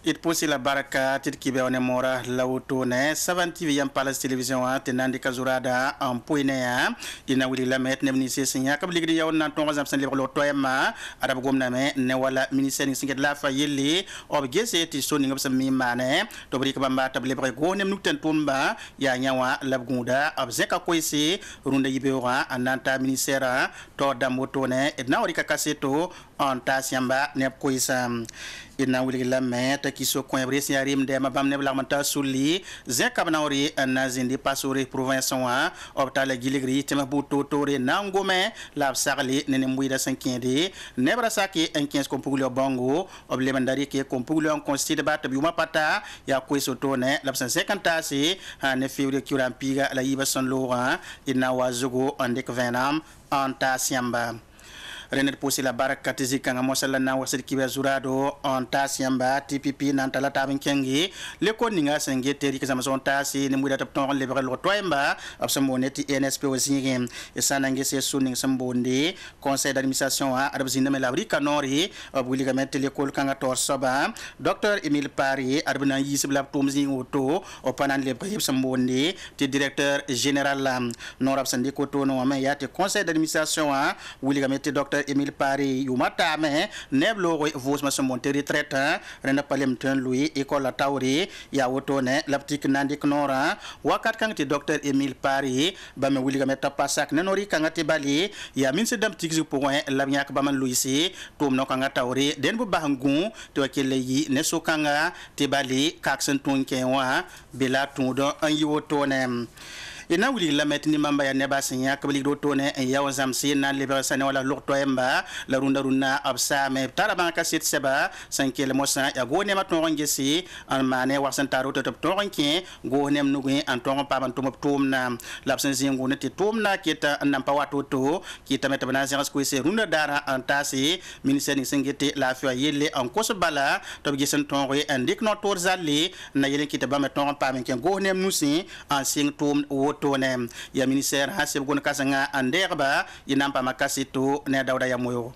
it posi la baraka tit kibe one mora lauto ne 70 yam palace television te nandi kazurada en poinea ina wili la met ne ministre sinya ka ligri yaw na ton zam san le lo toema arab gomna me ne wala ministre singet la fa yeli ob gese ti soni ngam sam mi mane to bri ka bamba table bre go nem nukten tumba ya nyawa labgunda ob zeka koisi runda yibewa ananta ministère to damoto ne na wori ka kaseto on tasiamba ne koisa ina wili la met ki so ko ebre siarim de mabam ne blamanta suli zeka banawri nazindi pasori province wa optale giligri tema buto tore nangome la sarli ne mbuida 5 ne brasaki en 15 kompugulo bongo oblemandari ke kompugulo en constitue bat biuma pata ya koiso tone la 50 si ne février kurampiga la yiba son laurent ina wazugo andek venam anta siamba renet posi la baraka tizika nga mosala na wasit kibe zurado on tasiamba TPP nantala tabin kengi le ko ninga senge teri ke samson tasi ni muda tapton le bere lo toemba absamoneti NSP osinge esana ngese suning sambonde conseil d'administration a arbzina me labri kanori obuliga mettre l'école kanga tor soba docteur Emile Pari arbna yisib lab tomzi auto opanan le brib sambonde ti directeur général norab sandi ko to no ma yate conseil d'administration a wuliga mettre docteur Emile Pari yumata me neblo vos ma monter retraite rena palem ten lui école la tawri ya wotone laptik nandi knora wakat kangti docteur Emile Pari ba me wuliga meta pasak nenori kangati bali ya min se dam tiksi point la nyak ba man luisi tum no kanga tawri den bu bahangu to kele yi ne so kanga te bali kaksen tonke wa bela tundo an yiwotone ina wuli la metni mamba ya neba sinya kabli do tone ya wazam sina liber sane wala lokto emba la runda absa me taraba ka sit seba sankele mosa ya go ne maton ngesi an mane wasan taro to to ronke go nem nugi an to pa ban to tum na labsan zingo ne ti tum na kita nam pa wato to kita meta bana zas ko se runda dara an tasi ministère ni singete la fi yele an ko bala to gisen ton re andik no tor zali na yele kita ba meton pa men go nem nusi an sing tum tone ya ministère hasib gon kasanga anderba inampa makasito ne dawda ya moyo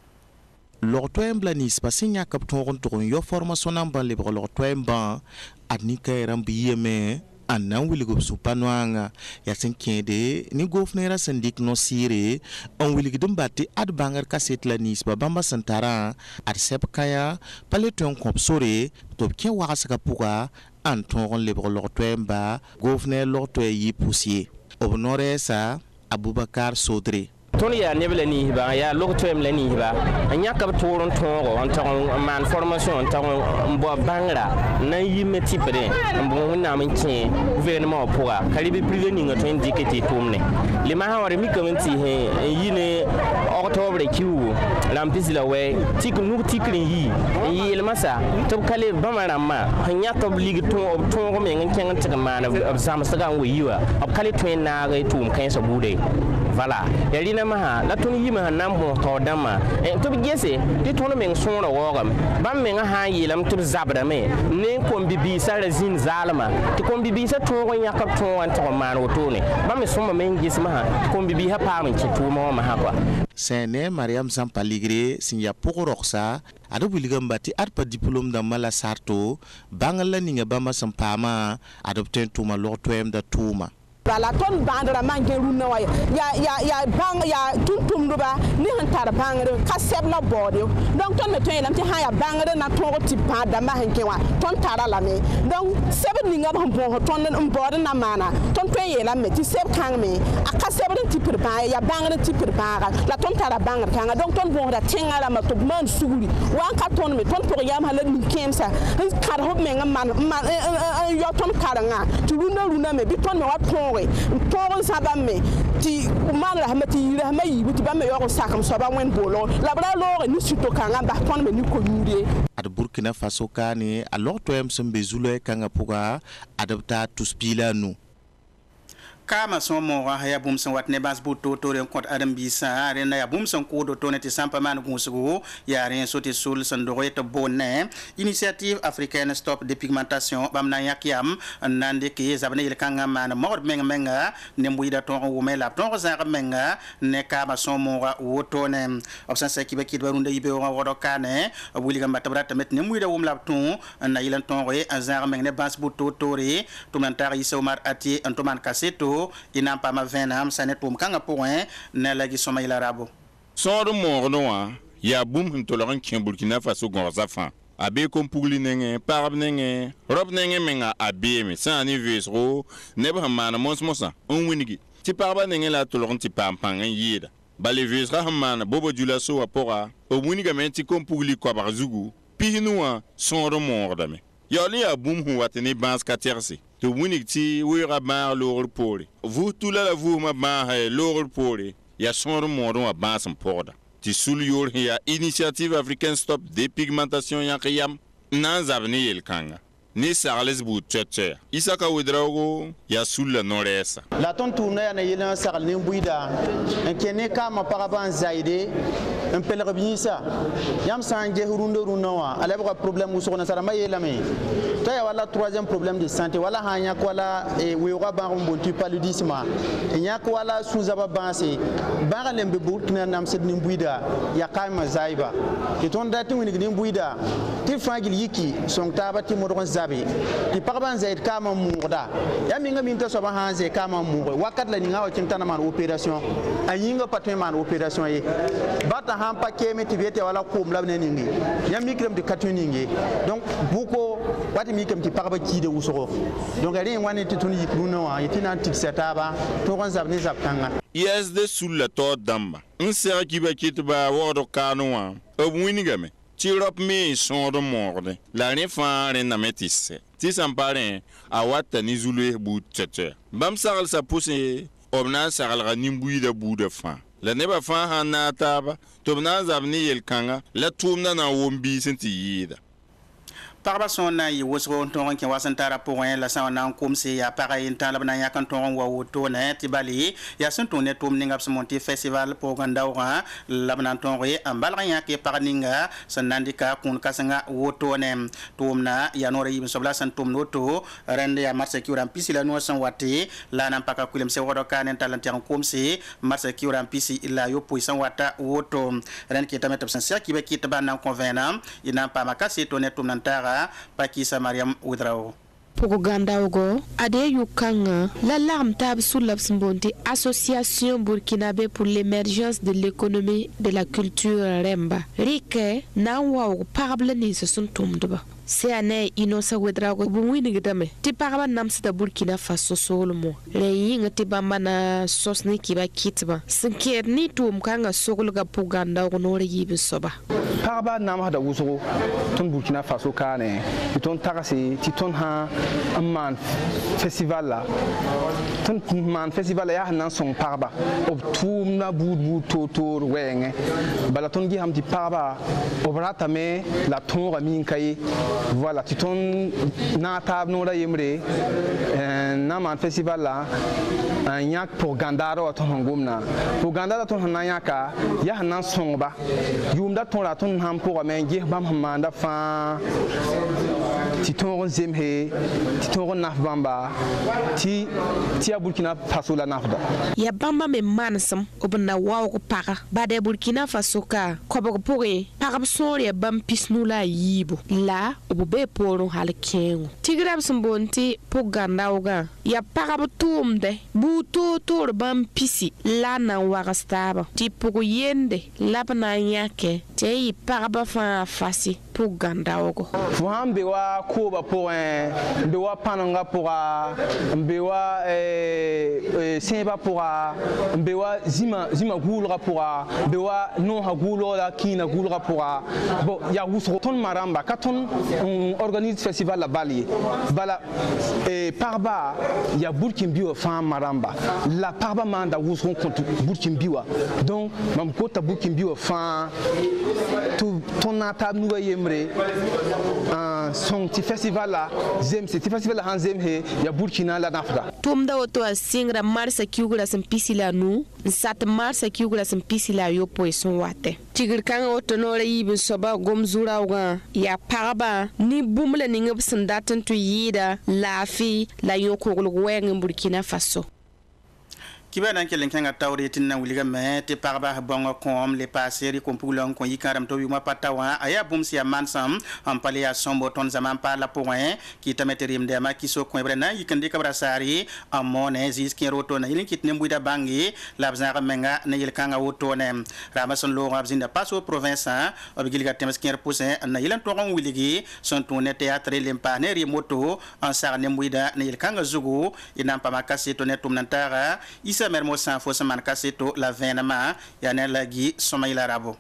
lorto emblanis pasinya kapton ton yo formation namba libre lorto emba adnika rambi yeme anan wiligo supanwanga ya senkede ni gofnera sendik no sire on wiligdum batti ad bangar kaset lanis ba bamba santara ad sepkaya paleton kopsore to ken wakasaka puga anton libre lorto emba gofner lorto yi poussier obnore sa Abubakar Sodri ton ya nebla ni ba ya loktoem la ni ba anya ka toron tongo on ton man formation on ton mbo bangra na yime tipre mbo na man kin gouvernement pourra kalibi privé ni ngato indicate tomne le ma hawre mi community he yine octobre kiwu lampisi la we tik nu tikrin yi le masa to kale bamara ma anya to ligue ton me ngan ken man of sam saga we yiwa of kale to na ga tum kan so bude voilà yalina maha la ton yima nambo to dama to bigese ti ton men sona wogam bam men ha yilam to zabra me ne ko bibi sara zin zalama ti ko bibi sa to ko yakap to wan to man woto ne bam soma men gis maha ko bibi ha pa men ci to mo maha kwa sene Mariam Sampaligre sinya pokoroxa adu buligam bati arpa diplôme da mala sarto bangala ninga bama sampama adopter tuma lortoem da tuma la ton bandra manke runa wa ya bang ya tuntum duba ni hantar bangre ka sebla bodio donc ton meto elam ti ha ya bangre na to ti pa da ma hanke wa ton tara la me donc seb ni ngam bon ton mbod na mana ton to yela me ti seb kang me aka seb ti prepare ya bangre ti prepare la ton tara bangre kanga donc ton bon da tenga la ma to man suguri wa ka ton me ton pour yam hala ni kemsa kar hob me ngam man yo ton karanga ti runa me bi ton me wa ton pour sabame ti mala hamati rahmayi buti bamme yo sakam so ba wen bolo la bra lo ni suto kanga ba ton me ni ko nyure ad Burkina Faso kane alors to em sembe zulo kanga puga adapta tuspila nu kama son mo ya bum son wat ne bas buto to ren kont adam bisa ren ya bum son ko do to ne ti sampa man gunsugo ya ren soti sul son do to bonne initiative africaine stop dépigmentation bam na yakiam nande ki zabane il kanga man mord menga ne mbuida to wo me la to za menga ne kama son mo woto ne opsan se ki be ki do runde yibe wo kane wuli gamba tabra tamet ne mbuida wum la to na ilan to re za menga ne bas buto to re to man tar isa umar ati antoman kaseto ina pa ma venam sanet pum kanga point na lagi soma ila rabo sor mo noa ya bum hin to lagan kin Burkina Faso gorza fa abe kom pugli nenge parab nenge rob nenge menga abe me sa ni vesro ne ba mana mosmosa on winigi ti parba nenge la to lagan ti pampang yida bale vesra mana bobo dula so apora o winiga men ti kom pugli ko barzugu pihinua sor mo dame yali ya bum hu watene bans katerse to wunik ti wira ma lor pole vous tout la vous ma ba lor pole ya son mo a bans porda ti sul yor ya initiative africaine stop dépigmentation ya qiyam nan zabni el kanga ni sarles bu tchetche isaka wedrago ya sul la noresa la ton tourne ya na yela sarl ne buida en kene kama paraban zaide un pelrebinisa yam sanje hurundo runawa ala ba problème muso na sara mayela me to ya wala troisième problème de santé wala hanya ko wala we wa ba on bontu paludisme nya ko wala suzaba banse ba lembe burkina nam sed ni buida ya kama zaiba ke ton dati woni ni buida ti fangil yiki son taba ti modon zabe ti paraban zaid kama murda ya minga minta so ba hanze kama murda wakat la ni ngawa cintana man opération ayinga patwe man opération ye bata hampa keme tibete wala kom labne ningi ya mikrem de katuningi donc buko wati mikrem ti parba ki de usoro donc ari wani tituni yikruno wa yitina tiksetaba to gon zabne zabkanga yes de sul la to damba nsera kiba kitba wodo kanwa obwinigame tirop me son de morde la refa ren na metisse ti sampare a wata ni zulu bu tete bam sagal sa pousse obna sagal ga nimbuyi da bu de fa la neba fa hana taba to na zabni yel kanga la tumna na wombi senti yida parba son na yi wosro ton ki wasan tara point la sa na kom se ya para inta la na ya kan ton wa woto na ti bali ya son ton ne tum ninga monti festival pour gandaura la na ton re ambal ya ke paraninga san nandika kun kasanga woto ne tum na ya no re yim sobla san tum noto rende ya marse ki ram pisi la no san wati la na paka kulem se wodo kan talent en kom se marse ki ram pisi ila yo puisan wata woto ren ki tamet san sia ki be ki tabana convenant ina pa makasi to ne tum nantara Pakisa Mariam Udrao Poganda ogo ade yukanga la larme tab sous l'absembonté association burkinabé pour l'émergence de l'économie de la culture remba rike na wa parable ni se sun tumduba c'est ane inosa wedrago buwini gidame ti paraba namsita Burkina Faso solomo le yinga ti bamba na sosni kiba kitba sinker ni tum kanga sogolga puganda onore yibi soba paraba nam hada wuso ton Burkina Faso kane ton tagasi ti ton ha man festival la ton man festival ya nan son paraba ob tum na bud totor wenge bala ton gi ham ti paraba obrata me la ton ramin kay voilà tu ton na tab no la yemre na man festival la nyak pour gandaro ton ngumna pour gandaro ton nanyaka ya nan sonba yumda ton la ton ham pour men gi bam manda fa ti ton zemhe ti ton naf bamba ti Burkina Faso la nafda ya bamba me mansam obna waw ko para bade Burkina Faso ka ko bo pore para sore bam pisnula yibo la obe poro halkengo tigrab sumbonti poganda oga ya para tumde bu to bam pisi la na warastaba ti pogo yende labna yake te para ba fa fasi poganda ogo fuhambe wa ko ba point be wa pananga pour be wa sẽba pʋga n be wa zĩma gʋʋlga pʋga be wa noosã gʋʋlg la kĩina gʋʋlga pʋga yaa wʋsg tõnd ma rãmba ka tõnd n organise festival la bal ye bala pagba yaa burkin biwa fãa ma rãmba la pagba maanda wʋsg n kõ burkin biwa donc mam kota burkin biwa fãa tɩ tõnd na n taab nuga yembre sõng tɩ festival la zemse tɩ festival la sãn zemse yaa burkina la nafda tʋʋmda woto a sɩngra marsã kiugrã sẽn pisi la nu n sat marsã kiugrã sẽn pisi la a yopoe sẽn watɛ tigr kãngã woto noora yiib n soaba gom zu-raoogã yaa pagba ne bũmb la ning b sẽn dat n tɩ yɩɩda laafɩ la yõ-koglg wɛɛng n burkina faso kiba nan kelen kanga tawre tin na wuliga me te parba bongo kom le passer ko pulon ko yikaram to yuma patawa aya bum sia mansam en pale ya sombo ton zaman par la point ki tameterim de ma ki so ko brena yikandi kabra sari amone zis ki roto na yilin kit ne mbuida bangi la bzara menga na yil kanga woto ne ramason lo rabzinda paso province obigilga temes ker pousin na yilan to gon wuligi son tourne théâtre lempa ne remoto en sarne mbuida na yil kanga zugo inam pa makasi to ne tumnantara isa mermo san fo saman kaseto la venema ya ne lagi somaila rabo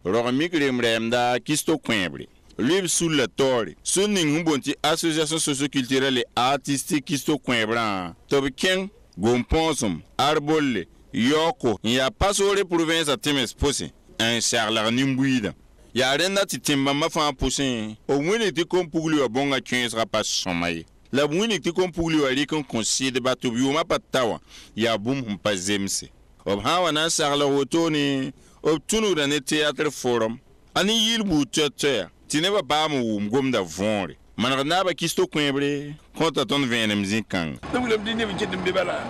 rogmik remremda kisto kwebre lib sul la tori sunning bonti association socio-culturelle et artistique kisto kwebra tobken gomponsum arbolle yoko ya pasore province temes posse un charlar nimbuida ya renda titimba mafa posse o mwini ti kompugli wa bonga 15 rapas somaye la mwini ti kompugli wa rikon consider batu biuma patawa ya bum pa zemse ob hawa na sarla wotoni ob tunu da ne theater forum ani yilbu tete tineba ba mu gomda vonre man na ba kisto kwebre konta ton venem zinkang donc le dine bi cedim be bala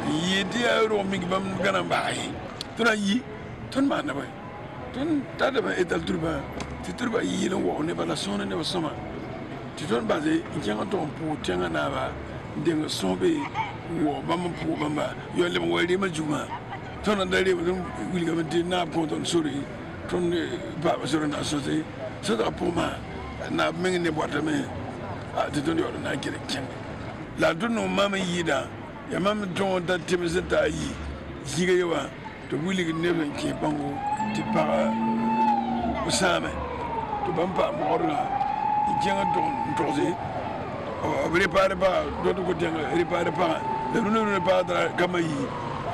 yidi euro mi bam gana baay tuna yi ton ma na ba ton tada ba etal turba ti turba yi lo wo ne bala sona ne soma ti ton basé njenga ton pour tenga na ba denga sombe wo bam pour bamba yo le mo wali ma juma ton ndari mo wili ga menti na ko ton sori ton ba sori na sosé so da pour ma na mengi ne boîte me a ti ton yo na kire ken la dunu mama yida ya mama ton da timse ta yi jiga yawa to wili ga ne ke bango ti para usame to bamba morla jenga doze prépare pas d'autres côté réparer pas le nous pas dans kamayi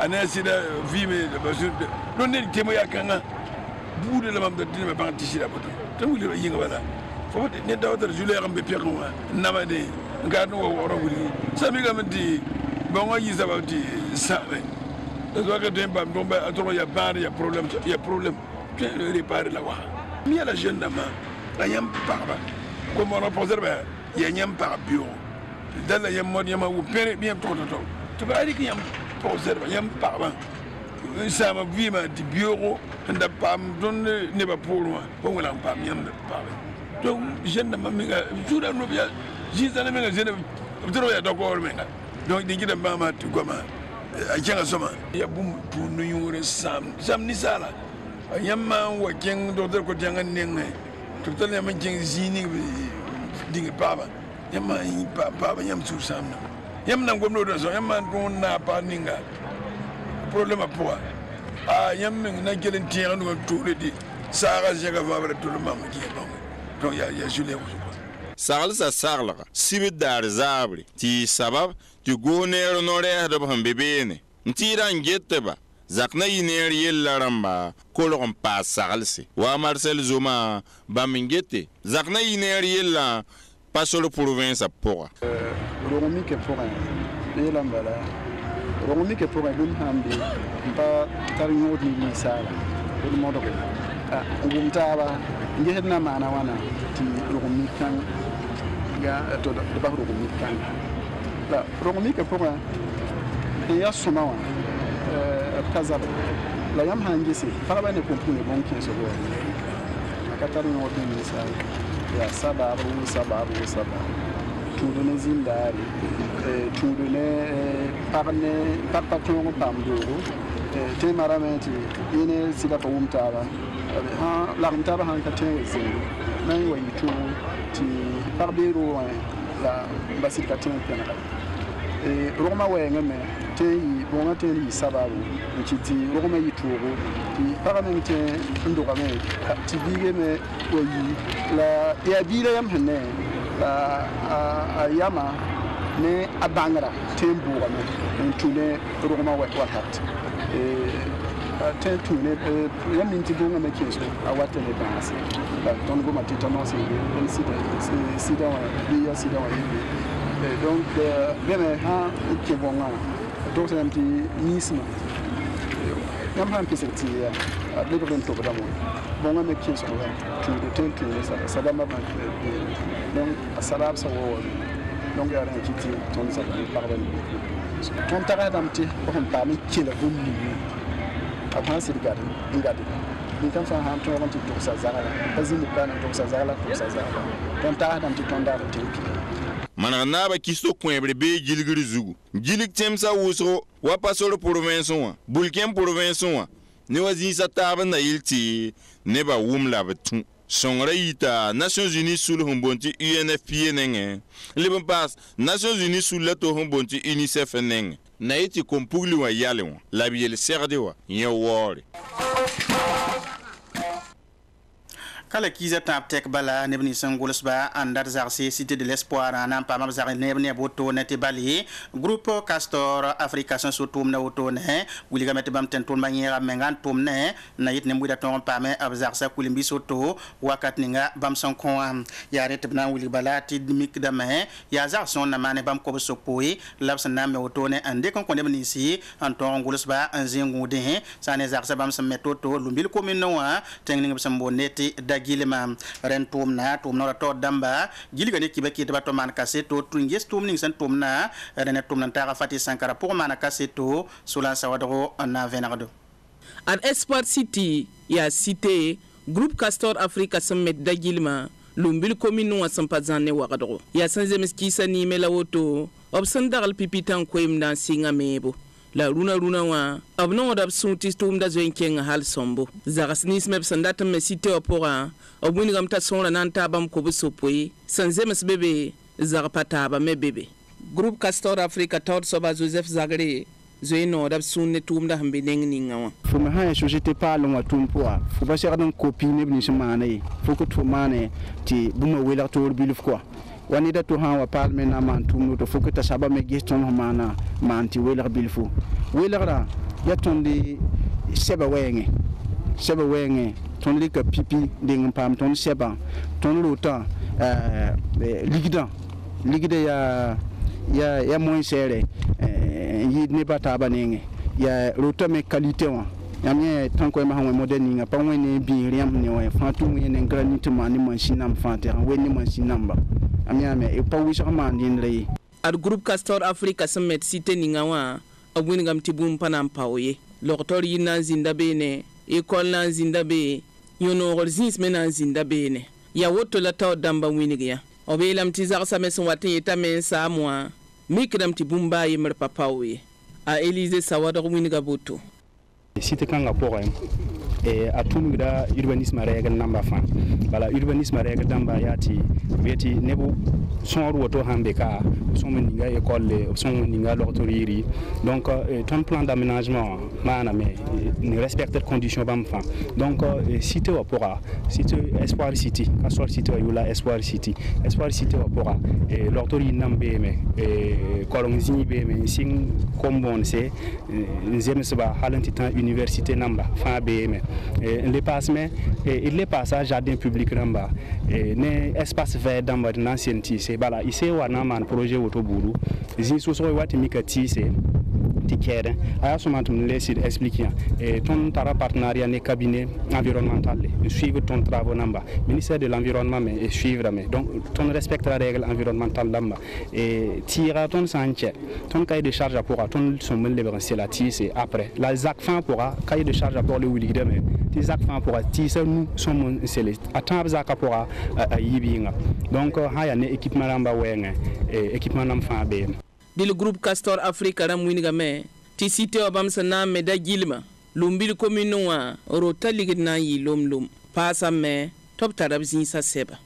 anasida vime de basur non ne temo yakanga bude la mam de dina ba tisi la boto tan wuli yinga wala fo ne dawtar jule rambe pekon wa namade ngado wo woro wuli sami gamti bongo yi sabati sabe de doit que demba domba atoro ya bar ya problème tu réparer la wa mi la jeune dame ayam parba comme on a posé il y a un par bureau dans la yam mod yama ou pere bien to tu vas dire qu'il y a posé yam par ça ma vie ma di bureau nda pam don ne ba pour moi on la pam yam par donc jeune de maminga tout dans nos bien juste dans mes jeune trop ya d'accord menga donc di gida mama tu comment a jenga soma ya bum tu nu yure sam ni sala yamma wa jeng docteur ko janga nenge tout le temps man jeng zini dinga baba yamma baba yam sur samna yam nan gomno do so yamma don na pa ninga problème a poa yam na gelen tiyan no to le di sara jega vabra tout le monde qui est bon donc ya julien sarl sa sarla sibi dar zabri ti sabab ti goner no re da ban bebene ntira ngette ba zakna yiner yella ramba kolon pa sarlse wa Marcel Zoma ba mingete zakna yiner yella pas sur le province à Pora romi ke pora yella mbala romi ke pora dum hambe ba tar ngodi ni sala dum modo ko ngum taba ngehna mana wana ti romi kan ga to da ba romi kan la romi ke pora ya somawa kazab la yam hangisi faraba ne kompune bon kin so go akatari no tin misal ya sababu tudo ne zindari tudo ne parne papaton pamdoro te maramenti ine sida pa umtaba ha la umtaba han katen zin nan wayi tu ti parbero la basit katen kana rogma wɛɛngã me tɩ n bõonga tɩ n yɩ sababu n kɩ tɩ rogma yɩ toogo tɩ pagã meng tɩ n dogame tɩ biige me wa yi la yaa biila yam sẽn ne a yama ne a bãngra tɩ n bʋʋgame n tũ ne rogma wakat tɩ n tũ ne yam ning tɩ bõonga me kẽeso a wat ne bãase tõnd goma tétanos sɩda wã bɩ ya sɩda wã yɩ donc bẽme sã n kẽ bõngã togsame tɩ ninsmã yãmb sã n pɩsg tɩ a lebg n tʋbdame bõngã me kẽesg tũudu tɩ n tũune sadama donc a salaabsã wa donc yaa rẽ kɩ tɩ tõnd zak n pagba ne tõnd tagsdame tɩ f sẽn paam n kẽla bũmb ningu a sã n sɩd gad n gade nin-kãm fãa sã n tõog n tɩ tʋgsa zagla pa zĩnd paana tʋgsa zagla tõnd tagsdame tɩ tõnd daar n tɩ n pɩ maneg naaba kisto kõebre bee gilgr zugu gilg tẽmsã wʋsgo wa pa sor province wã bulkẽn province wã ne wa zĩisã taab n na yɩl tɩ nebã wʋm la b tũ sõngrã yita Nations Unies sul sẽn boond tɩ UNFPA nengẽ leb n paas Nations Unies sul la to sẽn boond tɩ UNICEF nengẽ na y tɩ kom-pugli wã yale wã la b yel segde wã yẽ waoore kala kiza tãab tɛk bala neb nins n gʋlsba n dat zagse cité de l'espoir na n paam b zag neb neb wotone tɩ bale groupe Castor Africa sẽn so tʋʋmda wotone wilgame tɩ bãmb tẽn tʋʋmba yẽega menga n tʋʋmne na yɩt ne wɩda tõog n paame b zagsa kulim-bis woto wakat ninga bãmb sẽn kõ wã yaa rẽ tɩ b na n wilg bala tɩ mikdame yaa zag sõor na maane bãmb kob sok-poe la b sẽn na n me wotone n dɩk n kõ neb ninsi n tõog n gʋlsba n zĩ gũudẽ sã ne zagsa bãmb sẽn me to-to lumbil commune wã tẽng ning b sẽn boonde tɩ gilma ren tʋʋmna ra taood dãmba gilga ne kiba kɩtba tɩ maan kaseto tʋ n ges tʋʋm ning sẽn tʋʋmna rẽne tʋʋmd n taaga Fati Sankara pʋg maana kaseto sola n sawadgo n na n vẽnegdo ad Espoir City yaa cité groupe Castor Africa sẽn met da gilma lumbil commune wã sẽn pa zãn ne wagdgo yaa sẽn zems kɩɩsa niime la woto b sẽn dagl pipi tãn koeemdã n sɩnga meebo la runa wã b noogda b sũ tɩ tʋʋmda zoe n kẽnga hal sõmbo zags nins me b sẽn dat n me sɩte wã pʋgã b wingame t'a sõora na n taa bãmb kob sopoe sẽn zems bebe zag pa taaba me bebe groupe Castor Africa taood soaba Joseph Zagre zoe noogda b sũur ne tʋʋmda sẽn be neng ninga wã fo me sã ya société paalẽ wã tʋʋm pʋga fo pa segd n kopi neb nins n maana ye fo tɩ fo maane tɩ bũmba welg toor bilf koa wa neda to sã n wa paal me na n maan tʋʋm woto fo t'a saba me ges tõnd sẽn maana maan tɩ welg bilfo welgrã ya tõnd sɛba wɛɛngẽ tõnd rɩka pipi deng n paam tõnd sɛbã tõnd rotã ligdã yaa moẽ-sɛɛrɛ n yɩɩd nebã taaba nengẽ yaa rotã me qualité wã yãmb yẽ tãn koɛɛmã sẽn wẽ modɛl ninga pa wẽ ne bĩig yãmb ne wã fãa tʋʋm yẽ ne granit n maan ne machine namba fãa tɩg n wen ne machine namba yãmb yãme pa wɩsg maan dẽndra ye ad groupe Castor Africa sẽn met cité ninga wã b wingame tɩ bũmb pa na n pao ye logtɔr yɩ na n zĩnda beene école na n zĩnda bee yõ-noogr zĩis me na n zĩnda beene yaa woto la taood dãmba wĩneg yã b yeelame tɩ zagsame sẽn wat n yetame n saam wã mikdame tɩ bũmb baa yembr pa pao ye a Élysée Sawadg wĩnega boto cité kãngã pʋgẽ a tʋmgda urbanisme rɛɛgl namba fãa bala urbanisme rɛɛgl dãmba yaa tɩ b yetɩ neb sõor woto sãn be ka b sõm n ninga école b sõm n ninga logtr yɩɩri donc tõnd plan d'aménagement wã maaname ne respectd condition bãmb fãa donc cité wã pʋga cité Espoir City Castor City wã yʋla Espoir City wã pʋga logtr yɩ nam beeme koleng zĩig beeme n sɩng kom-bõonse n zemsba hal n tɩ tã université namba fãa beeme le paasme il le paasa jardin public namba ne espace vert dãmba d na n sen tɩɩse bala y see wa na n maan projet woto buudu zĩig sʋsg wa tɩ mika tɩɩse tɩ kɛɛdẽ a yaa sõma tɩ m le sɩd explique yã tõnd tara partenariat ne cabinet environnemental n suivre tõnd travaux namba ministère de l'environnement me suivrame donc tõnd respectera règle environnemental dãmba tɩɩga tõnd sã n kɛ tõnd cahier de charge a pʋga tõnd sõm n lebg n sela tɩɩse après la zak fãa pʋga cahier de charge a pʋg le wilgdame tɩ zak fãa pʋga tɩɩsa nu sõm n sele a tãab zakã pʋga a yiib yɩnga donc sã yaa ne équipement rãmba wɛɛngẽ équipement nam fãa beeme dɩl groupe Castor Africa rãmb wingame tɩ cité wã bãmb sẽn na n me da gilmã lumbil commune wã rota ligd na n yɩ lom-lom paasame tɩ b tara b zĩisã sɛba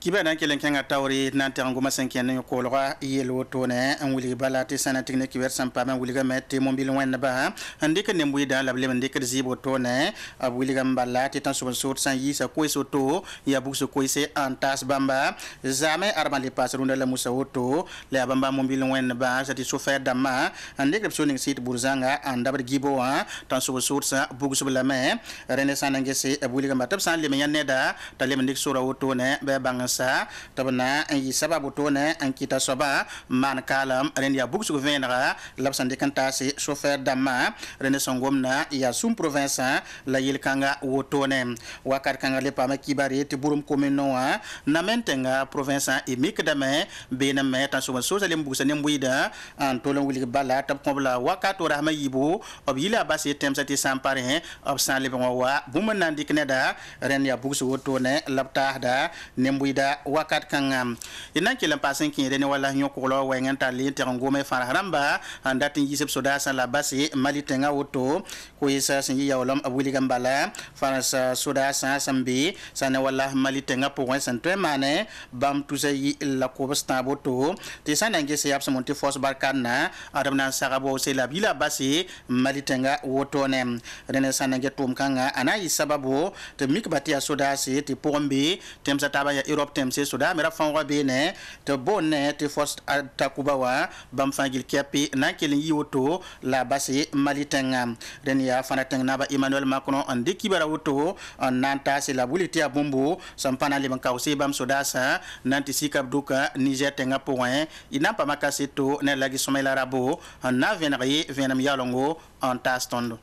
kiba nan kelen kenga tawri nan te ngoma sanken ne ko lwa yelo to ne an wuli bala te sana technique wer sampa man wuli ga mette mobil wen ba ande ke ne mbuida la blem ndike zibo to ne ab wuli ga mbala te tan so sort san yi sa ko so to ya bu so ko se antas bamba jamais arma le pas runda la musa woto le bamba mobil wen ba sa ti chauffeur dama ande ke so ning site burzanga anda bar gibo wa tan so sort sa bu so la me rene sana ngese ab wuli ga matab san le me neda ta le ndik so woto ne be bang sa tabna yi sababu to ne an kita soba man kalam ren ya buksu venra labsan de kanta se chauffeur dama ren songom na ya sum province la yil kanga woto ne wakar kanga le pama kibari te burum commune wa na mentenga province e mik dame be na meta so so le mbuksa ne mbuida an to lon wili bala tab kobla wakato rahma yibo ob yila basi tem sati sampare ob san le wa bum nan dik ne da ren ya buksu woto ne labta da ne mbuida wakat kangam ina kilan pasen kire ne wala nyoko lo wengen tali te ngome far haramba andatin yisep soda sa la basi malitenga woto ko isa sin ya wolom abuli gambala farasa soda sa sambi sana wala malitenga pour un santre mane bam tusayi la ko basta boto te sana ngese yap monte force barkana adamna sarabo se la bila basi malitenga woto ne rene sana ngetum kanga ana sababu te mikbati soda se te pombe tem sa taba ya Europe tem se soda mera fanwa bene te bonne te force takubawa bam fangil kepi na kelin yiwoto la basi malitenga den ya fanateng naba Emmanuel Macron andi kibara woto nanta se la buliti a bombo sampana le bankawse bam soda sa nanti sikab duka Niger tenga point ina pa makaseto ne lagi somela rabo na venri venam yalongo en tastondo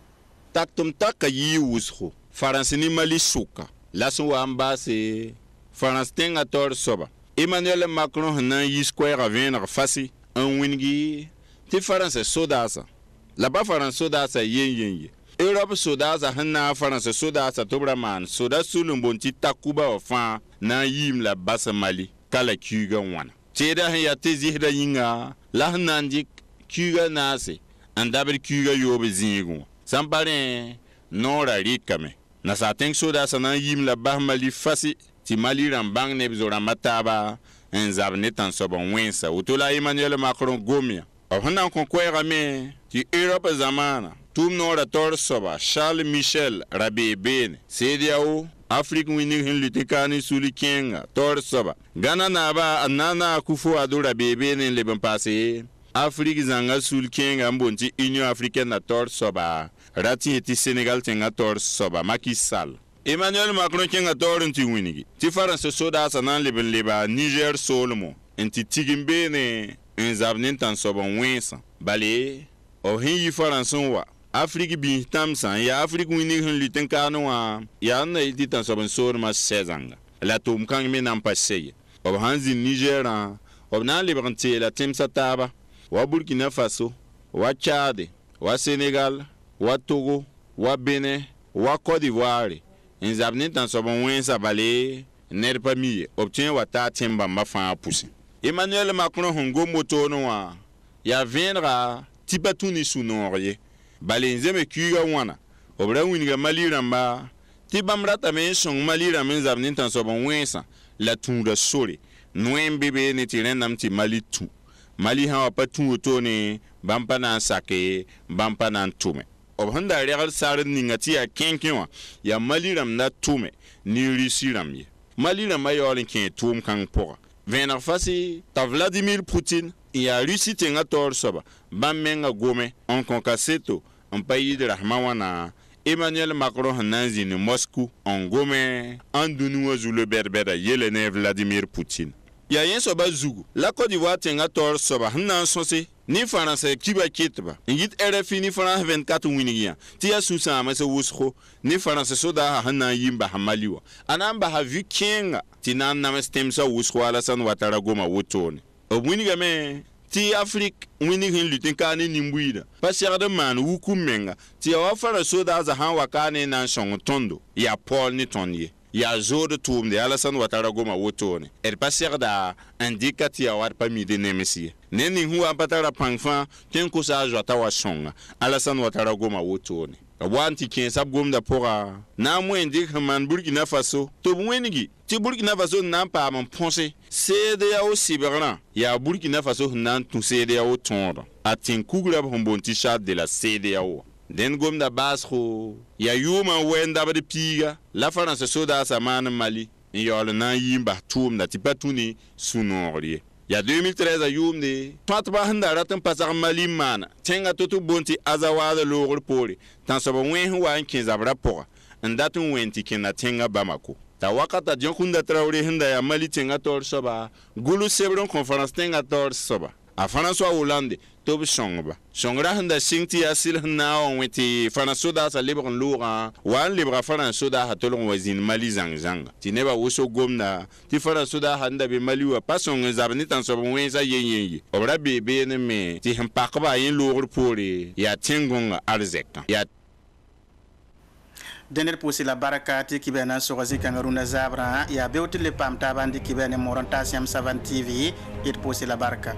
taktum takayi wusho faransini mali suka laso wamba se France tenga tor soba Emmanuel Macron na yi square avenir fasi un wingi ti France sodasa la ba France sodasa yen Europe sodasa hanna France sodasa tobraman soda sulun bonti takuba ofa na yim la basa Mali kala kyuga wana teda ya tezi da yinga la hanandik kyuga nase andaber kyuga yobe zingu sampare nora rikame na sa teng sodasa na yim la ba Mali fasi ti Mali rambang ne bizora mataba en zabne tan sobon wensa utola Emmanuel Macron gomia ohana kon kwera me ti Europe zamana tum nora tor soba Charles Michel Rabe Ben CEDEAO Afrique winning hin lutikani suli kenga tor soba Ghana na ba anana akufo adura bebe ne le ben passé Afrique zanga suli kenga mbonti Union Africaine na tor soba rati ti Sénégal tenga tor soba Macky Sall Emmanuel Macron kenga torin ti winigi ti France soda sanan leba Niger solmo enti tigimbe ne en zabnen tan sobon wensa bale o hin yi France wa Afrique bi tamsan ya Afrique winigi hin luten kanwa ya na idi tan sobon sorma sezanga la tum kan me nan passeye o hanzi Niger o nan lebranti la temsa taba wa Burkina Faso wa Tchad wa Sénégal wa Togo wa Benin wa Côte d'Ivoire in zabni tan sobon wensa bale ner pamiye obtien wata temba mafa pousse Emmanuel Macron hongo moto no wa ya vendra tibatuni sunorie bale nzeme kuga wana obra winiga Mali ramba tibamrata men son Mali ramen zabni tan sobon wensa la tunda sore noem bebe ne tiren namti Mali tu Mali ha pa tu to ne bampa na sake bampa na tume obhanda regal sar ningati ya kenkenwa ya Maliram na tume ni risiram ye Maliram mayor ken tum kan pora venar fasi ta Vladimir Poutine ya Russie tenga tor soba bamenga gome en concaseto en pays de rahmawana Emmanuel Macron nanzi ni Moscou en gome andunu zulu berbera yelene Vladimir Poutine ya yen soba zugu la Côte d'Ivoire tenga tor soba nan sonse ni France kiba kitba ngit RFI ni France 24 winigia tia susa ma se wusho ni France soda hana yimba hamaliwa anamba ha vikinga tinan na mestem sa wusho ala san watara goma wotone obwiniga me ti Afrique winiga lutin kane nimbuida pasiar de man wukumenga ti wa fara soda za han wakane nan shong tondo ya Paul ni tonye ya zode tum de Alassane Ouattara goma wotone pasiar da indicati ya wat pa mide nemesi neni huwa patara pangfa ken ko sa jota wa songa Alassane Ouattara goma wotone wanti ken sab gomda pora na mwen dik man Burkina Faso to wenigi ti Burkina Faso nan pa man ponse cede ya o sibran ya Burkina Faso nan tu cede ya o tonda atin kugra bonti chat de la cede ya o den gomda basro ya yuma wenda ba de piga la France soda sa man Mali yol nan yimba tum na ti patuni sunori ya 2013 a yumde patba handa ratan pasar Mali mana tenga toto bonti azawada logor pori tan so wen wa kin zabra pora ndatun wenti kin na tenga Bamako ta wakata jonkunda Traoré handa ya Mali tenga tor soba gulu sebron conference tenga tor soba a François Hollande tob shongba shongra handa singti asil na on weti François da sa libre loura wan libre François da hatolon wazin Mali zangzanga tineba woso gomna ti François da handa be Mali wa pasong zabni tan so wenza yenyenyi obra bebe ne me ti hempakba yin logur pori ya tengonga arzeka ya dener pousi la baraka ti kibena sogazi kangaruna zabra ya bewti le pam tabandi kibene moronta siam 7 TV it pousi la baraka